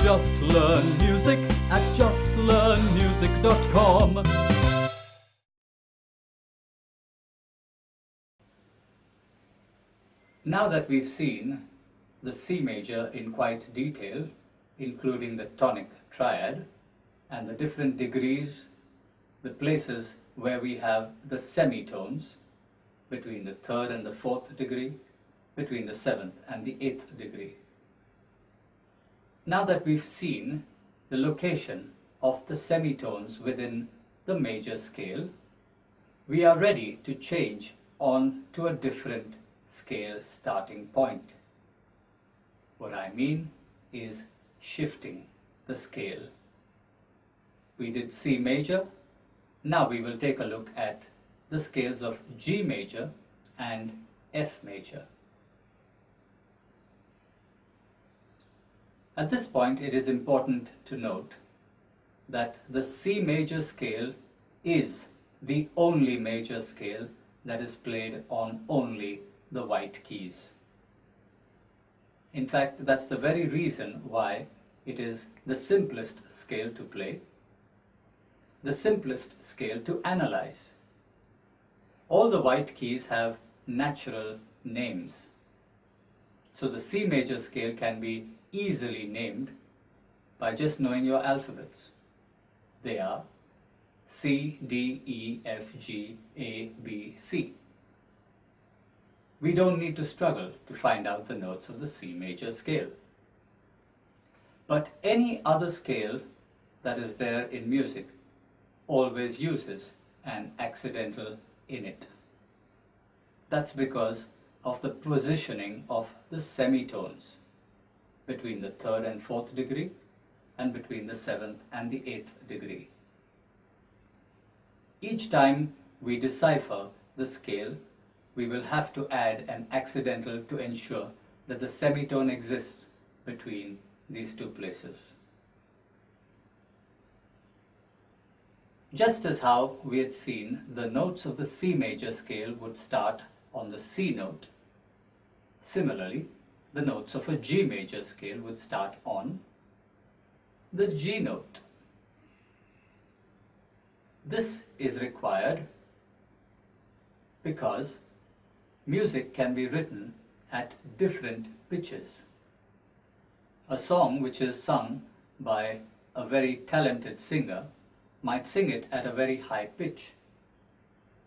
Just Learn Music at justlearnmusic.com. Now that we've seen the C major in quite detail, including the tonic triad and the different degrees, the places where we have the semitones between the third and the fourth degree, between the seventh and the eighth degree. Now that we've seen the location of the semitones within the major scale, we are ready to change on to a different scale starting point. What I mean is shifting the scale. We did C major. Now we will take a look at the scales of G major and F major. At this point, it is important to note that the C major scale is the only major scale that is played on only the white keys. In fact, that's the very reason why it is the simplest scale to play, the simplest scale to analyze. All the white keys have natural names. So the C major scale can be easily named by just knowing your alphabets. They are C, D, E, F, G, A, B, C. We don't need to struggle to find out the notes of the C major scale. But any other scale that is there in music always uses an accidental in it. That's because of the positioning of the semitones between the third and fourth degree and between the seventh and the eighth degree. Each time we decipher the scale, we will have to add an accidental to ensure that the semitone exists between these two places. Just as how we had seen the notes of the C major scale would start on the C note, similarly, the notes of a G major scale would start on the G note. This is required because music can be written at different pitches. A song which is sung by a very talented singer might sing it at a very high pitch.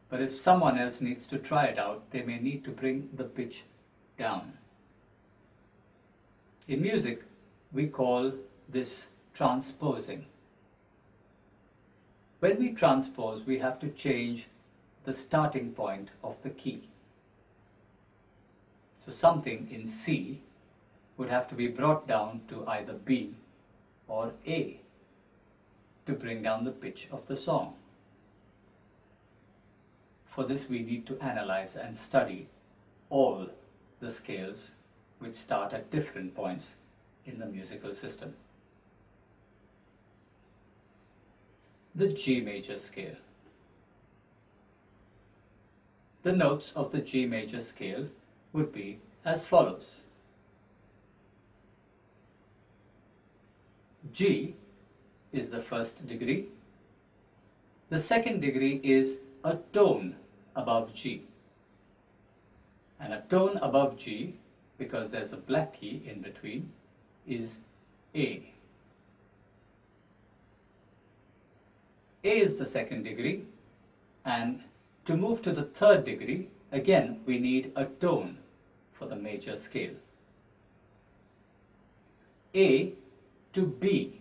But if someone else needs to try it out, they may need to bring the pitch down. In music, we call this transposing. When we transpose, we have to change the starting point of the key. So something in C would have to be brought down to either B or A to bring down the pitch of the song. For this, we need to analyze and study all the scales which start at different points in the musical system. The G major scale. The notes of the G major scale would be as follows. G is the first degree. The second degree is a tone above G. And a tone above G, because there's a black key in between, is A. A is the second degree, and to move to the third degree, again we need a tone for the major scale. A to B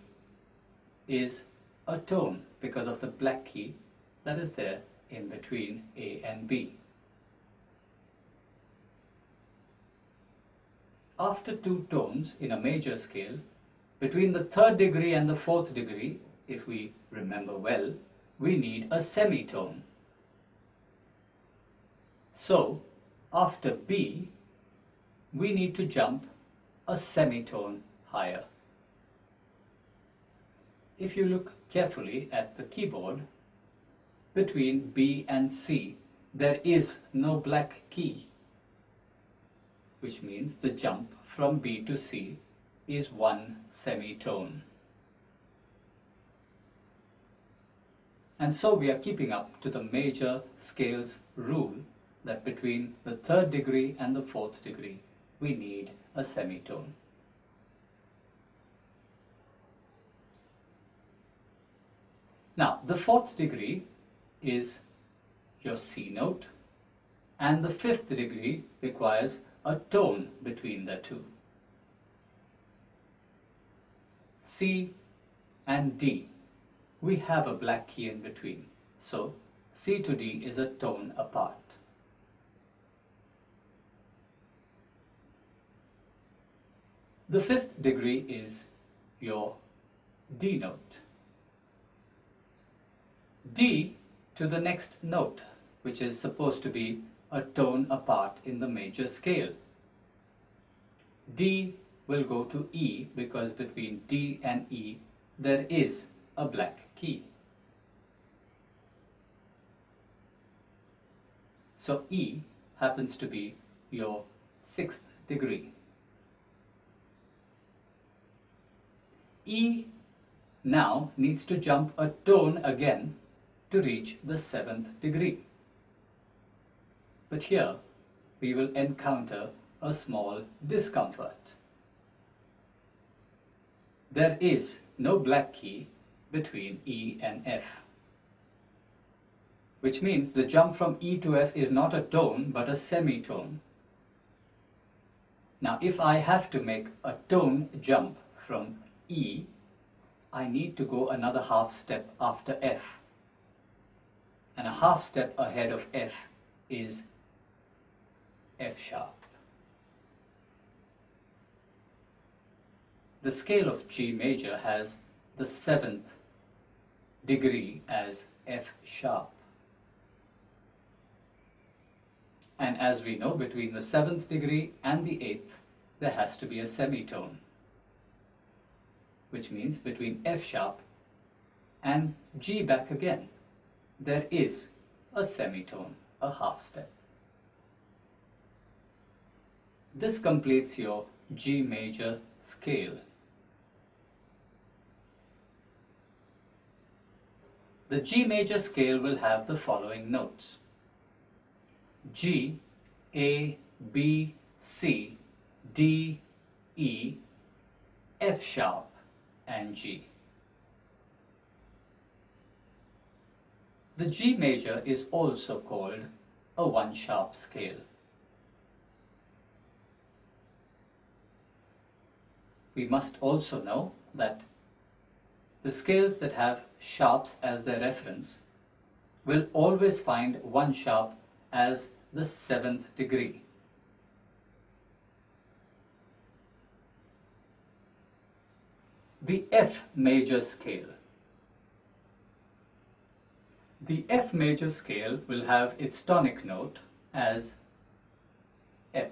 is a tone because of the black key that is there in between A and B. After two tones in a major scale, between the third degree and the fourth degree, if we remember well, we need a semitone. So, after B, we need to jump a semitone higher. If you look carefully at the keyboard, between B and C, there is no black key, which means the jump from B to C is one semitone. And so we are keeping up to the major scales rule that between the third degree and the fourth degree, we need a semitone. Now, the fourth degree is your C note, and the fifth degree requires a tone between the two. C and D, we have a black key in between, so C to D is a tone apart. The fifth degree is your D note. D to the next note, which is supposed to be a tone apart in the major scale. D will go to E because between D and E there is a black key. So E happens to be your sixth degree. E now needs to jump a tone again to reach the seventh degree. But here we will encounter a small discomfort. There is no black key between E and F, which means the jump from E to F is not a tone but a semitone. Now if I have to make a tone jump from E, I need to go another half step after F, and a half step ahead of F is F sharp. The scale of G major has the seventh degree as F sharp. And as we know, between the seventh degree and the eighth, there has to be a semitone, which means between F sharp and G back again, there is a semitone, a half step. This completes your G major scale. The G major scale will have the following notes: G, A, B, C, D, E, F sharp, and G. The G major is also called a one-sharp scale. We must also know that the scales that have sharps as their reference will always find one sharp as the seventh degree. The F major scale. The F major scale will have its tonic note as F.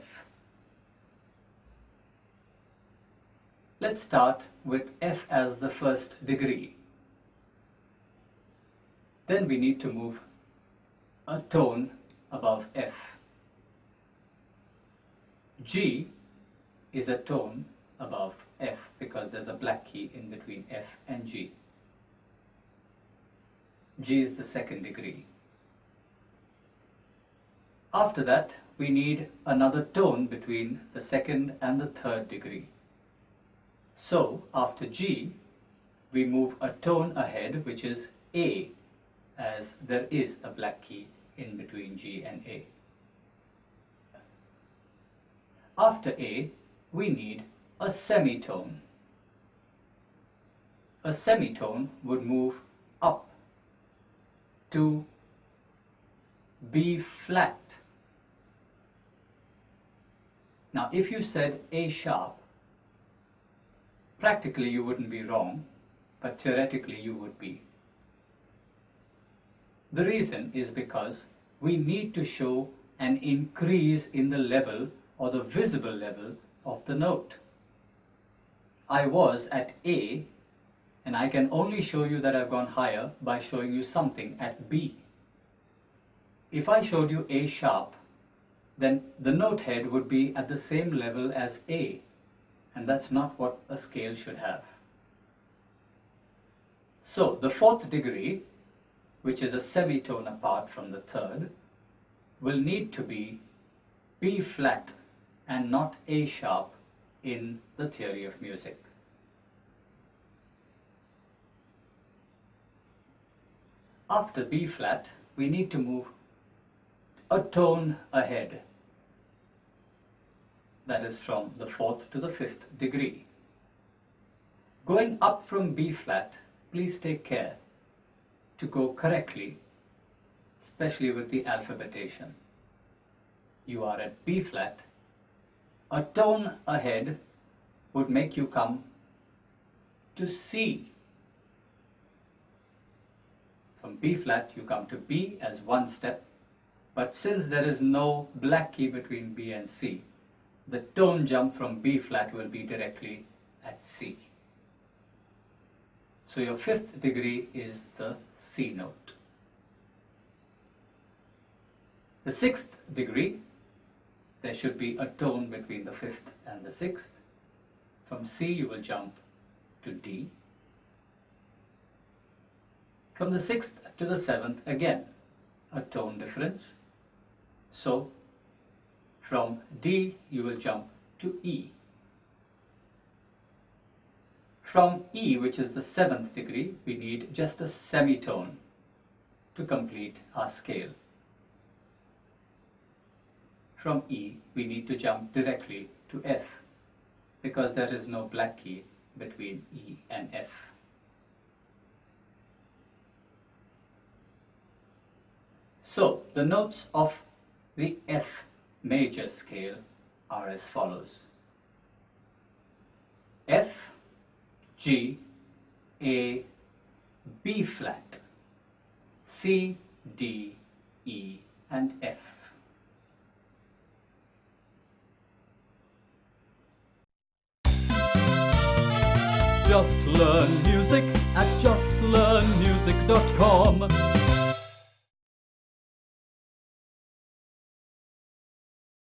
Let's start with F as the first degree. Then we need to move a tone above F. G is a tone above F because there's a black key in between F and G. G is the second degree. After that, we need another tone between the second and the third degree. So, after G, we move a tone ahead, which is A, as there is a black key in between G and A. After A, we need a semitone. A semitone would move up to B flat. Now, if you said A sharp, practically you wouldn't be wrong, but theoretically you would be. The reason is because we need to show an increase in the level or the visible level of the note. I was at A, and I can only show you that I've gone higher by showing you something at B. If I showed you A sharp, then the note head would be at the same level as A, and and that's not what a scale should have. So the fourth degree, which is a semitone apart from the third, will need to be B flat and not A sharp in the theory of music. After B flat, we need to move a tone ahead. That is from the fourth to the fifth degree. Going up from B flat, please take care to go correctly, especially with the alphabetation. You are at B flat. A tone ahead would make you come to C. From B flat you come to B as one step, but since there is no black key between B and C, the tone jump from B flat will be directly at C. So your fifth degree is the C note. The sixth degree, there should be a tone between the fifth and the sixth. From C you will jump to D. From the sixth to the seventh, again a tone difference. So from D you will jump to E. From E, which is the seventh degree, we need just a semitone to complete our scale. From E, we need to jump directly to F because there is no black key between E and F. So the notes of the F major scale are as follows: F, G, A, B flat, C, D, E and F. Just Learn Music at justlearnmusic.com.